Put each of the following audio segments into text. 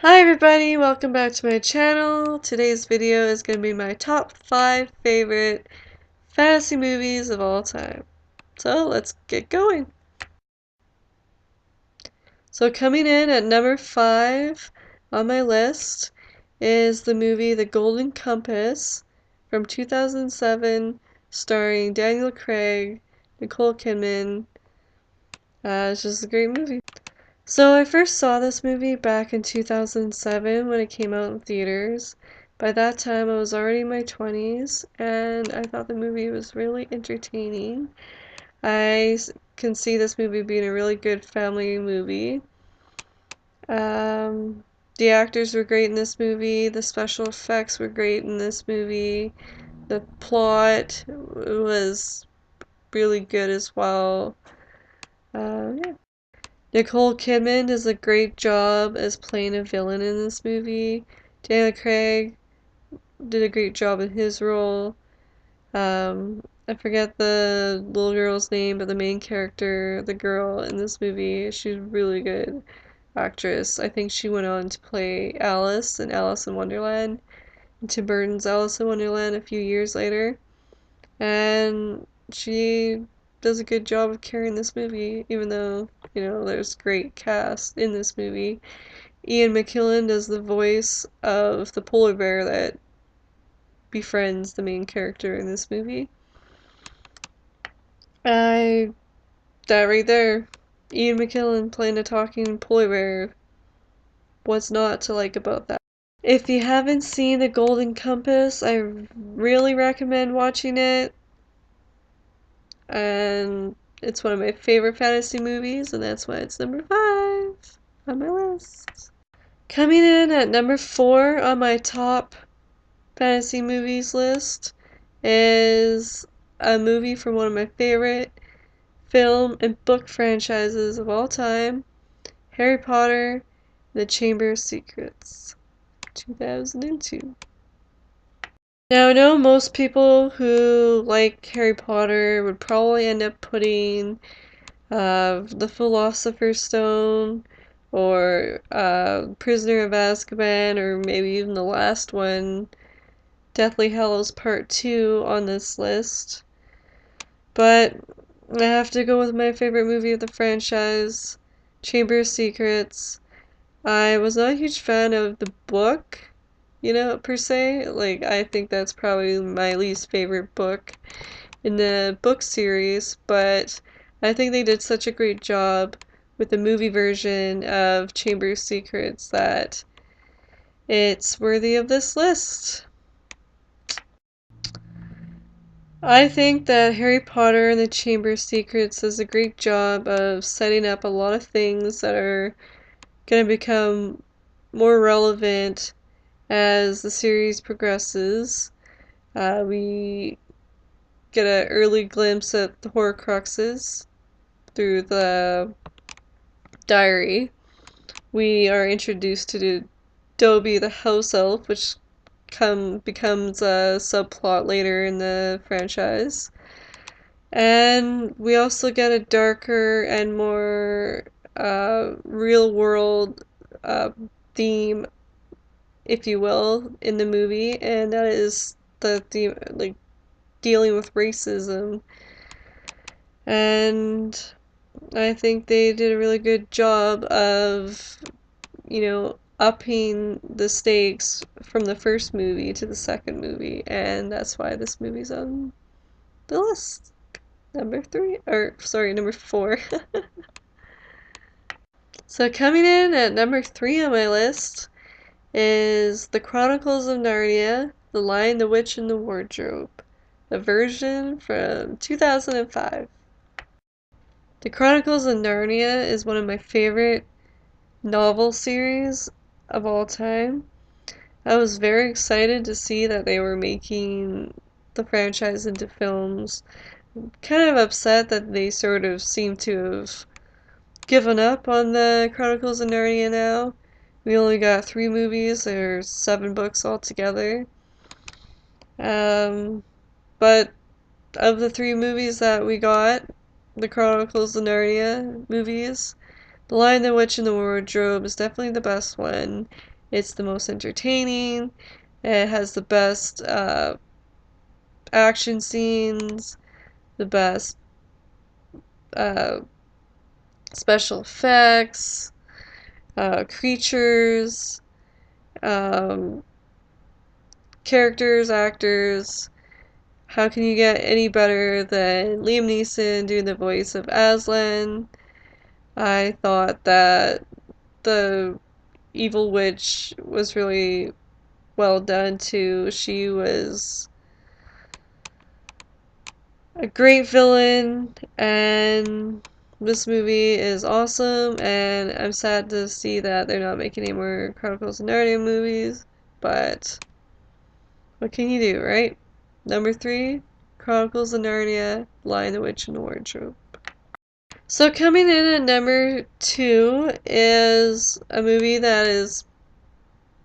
Hi everybody, welcome back to my channel. Today's video is going to be my top 5 favorite fantasy movies of all time. So let's get going. So coming in at number 5 on my list is the movie The Golden Compass from 2007, starring Daniel Craig, Nicole Kidman. It's just a great movie. So I first saw this movie back in 2007 when it came out in theaters. By that time I was already in my 20s and I thought the movie was really entertaining. Can see this movie being a really good family movie. Um, the actors were great in this movie, the special effects were great in this movie, the plot was really good as well. Yeah. Nicole Kidman does a great job as playing a villain in this movie. Daniel Craig did a great job in his role. I forget the little girl's name, but the main character, the girl in this movie, she's a really good actress. I think she went on to play Alice in Alice in Wonderland, and Tim Burton's Alice in Wonderland a few years later. And she does a good job of carrying this movie, even though, there's great cast in this movie. Ian McKellen does the voice of the polar bear that befriends the main character in this movie. I That right there, Ian McKellen playing a talking polar bear. What's not to like about that? If you haven't seen The Golden Compass, I really recommend watching it. And it's one of my favorite fantasy movies, and that's why it's number 5 on my list. Coming in at number 4 on my top fantasy movies list is a movie from one of my favorite film and book franchises of all time, Harry Potter and the Chamber of Secrets, 2002. Now, I know most people who like Harry Potter would probably end up putting the Philosopher's Stone or Prisoner of Azkaban, or maybe even the last one, Deathly Hallows Part 2, on this list. But I have to go with my favorite movie of the franchise, Chamber of Secrets. I was not a huge fan of the book, per se. Like, I think that's probably my least favorite book in the book series, but I think they did such a great job with the movie version of Chamber of Secrets that it's worthy of this list. I think that Harry Potter and the Chamber of Secrets does a great job of setting up a lot of things that are going to become more relevant as the series progresses. We get an early glimpse at the Horcruxes through the diary. We are introduced to Dobby the house elf, which becomes a subplot later in the franchise. And we also get a darker and more real world theme, if you will, in the movie, and that is the theme, like dealing with racism. And I think they did a really good job of, upping the stakes from the first movie to the second movie, and that's why this movie's on the list. Number 4. So coming in at number 3 on my list is The Chronicles of Narnia, The Lion, the Witch, and the Wardrobe, the version from 2005. The Chronicles of Narnia is one of my favorite novel series of all time. I was very excited to see that they were making the franchise into films. Kind of upset that they sort of seem to have given up on the Chronicles of Narnia now. We only got 3 movies, there's 7 books altogether. But of the 3 movies that we got, the Chronicles of Narnia movies, The Lion, the Witch, and the Wardrobe is definitely the best one. It's the most entertaining. It has the best action scenes, the best uh, special effects, creatures, um, characters, actors. How can you get any better than Liam Neeson doing the voice of Aslan? I thought that the evil witch was really well done too. She was a great villain, and this movie is awesome, and I'm sad to see that they're not making any more Chronicles of Narnia movies, but what can you do, right? Number 3, Chronicles of Narnia, Lion, the Witch, and the Wardrobe. So coming in at number 2 is a movie that is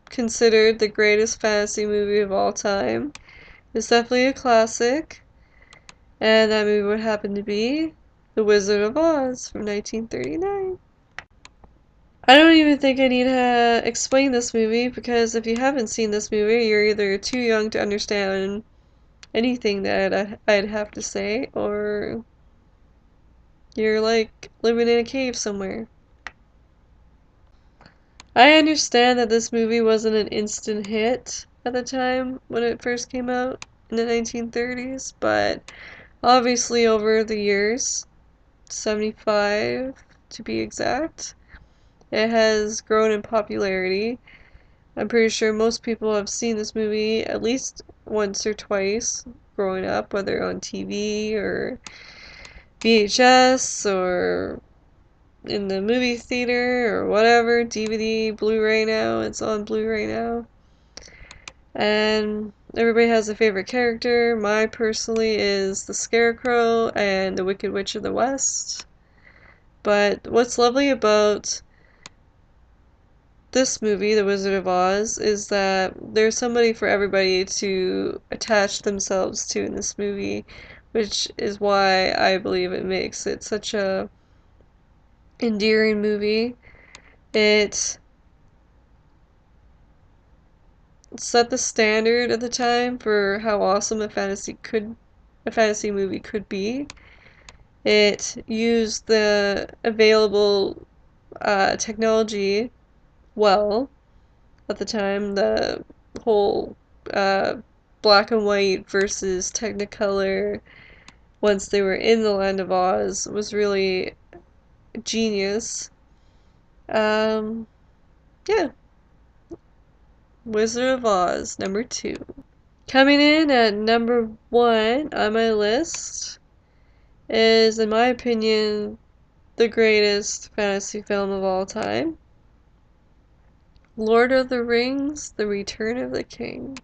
considered the greatest fantasy movie of all time. It's definitely a classic, and that movie would happen to be The Wizard of Oz from 1939. I don't even think I need to explain this movie, because if you haven't seen this movie, you're either too young to understand anything that I'd have to say, or you're like living in a cave somewhere. I understand that this movie wasn't an instant hit at the time when it first came out in the 1930s, but obviously over the years, 75 to be exact, it has grown in popularity. I'm pretty sure most people have seen this movie at least once or twice growing up, whether on TV or VHS or in the movie theater or whatever, DVD, Blu-ray now, it's on Blu-ray now. And everybody has a favorite character. Mine personally is the Scarecrow and the Wicked Witch of the West. But what's lovely about this movie, The Wizard of Oz, is that there's somebody for everybody to attach themselves to in this movie, which is why I believe it makes it such a endearing movie. It set the standard at the time for how awesome a fantasy movie could be. It used the available technology well at the time. The whole uh, black and white versus Technicolor once they were in the Land of Oz was really genius. Um, yeah, Wizard of Oz, number 2. Coming in at number 1 on my list is, in my opinion, the greatest fantasy film of all time, Lord of the Rings, The Return of the King.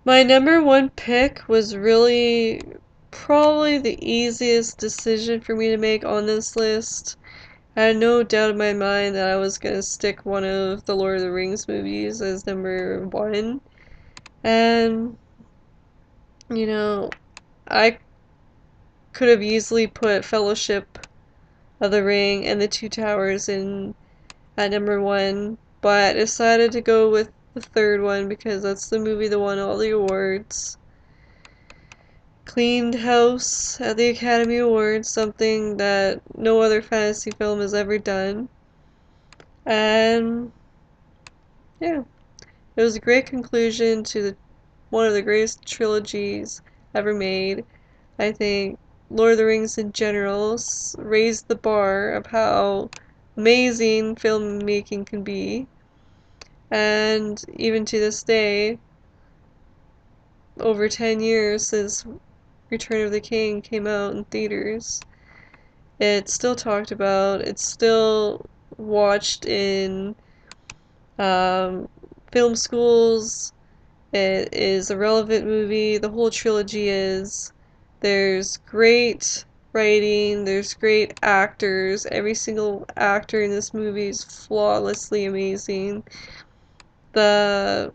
My number 1 pick was really probably the easiest decision for me to make on this list. I had no doubt in my mind that I was gonna stick one of the Lord of the Rings movies as number 1. And, you know, I could have easily put Fellowship of the Ring and the Two Towers in at number 1, but I decided to go with the third one because that's the movie that won all the awards. Cleaned house at the Academy Awards, something that no other fantasy film has ever done. And yeah, it was a great conclusion to one of the greatest trilogies ever made. I think Lord of the Rings in general raised the bar of how amazing filmmaking can be. And even to this day, over 10 years since Return of the King came out in theaters, it's still talked about, it's still watched in um, film schools. It is a relevant movie. The whole trilogy is. There's great writing, there's great actors. Every single actor in this movie is flawlessly amazing. The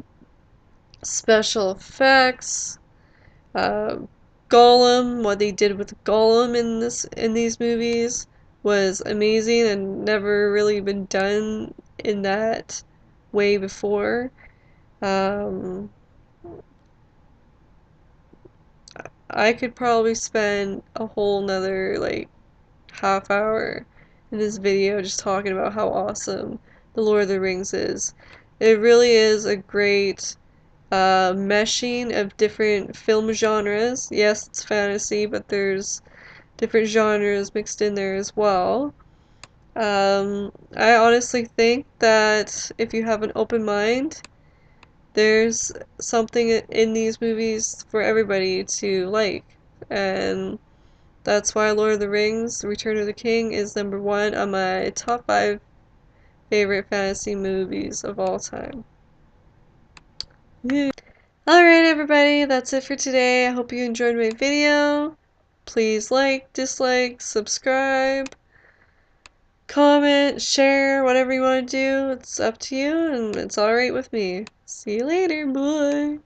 special effects, uh, Gollum, what they did with Gollum in these movies was amazing and never really been done in that way before. I could probably spend a whole nother like half hour in this video just talking about how awesome The Lord of the Rings is. It really is a great meshing of different film genres. Yes, it's fantasy, but there's different genres mixed in there as well. I honestly think that if you have an open mind, there's something in these movies for everybody to like. And that's why Lord of the Rings, Return of the King is #1 on my top 5 favorite fantasy movies of all time. Alright everybody, that's it for today. I hope you enjoyed my video. Please like, dislike, subscribe, comment, share, whatever you want to do. It's up to you and it's alright with me. See you later, bye!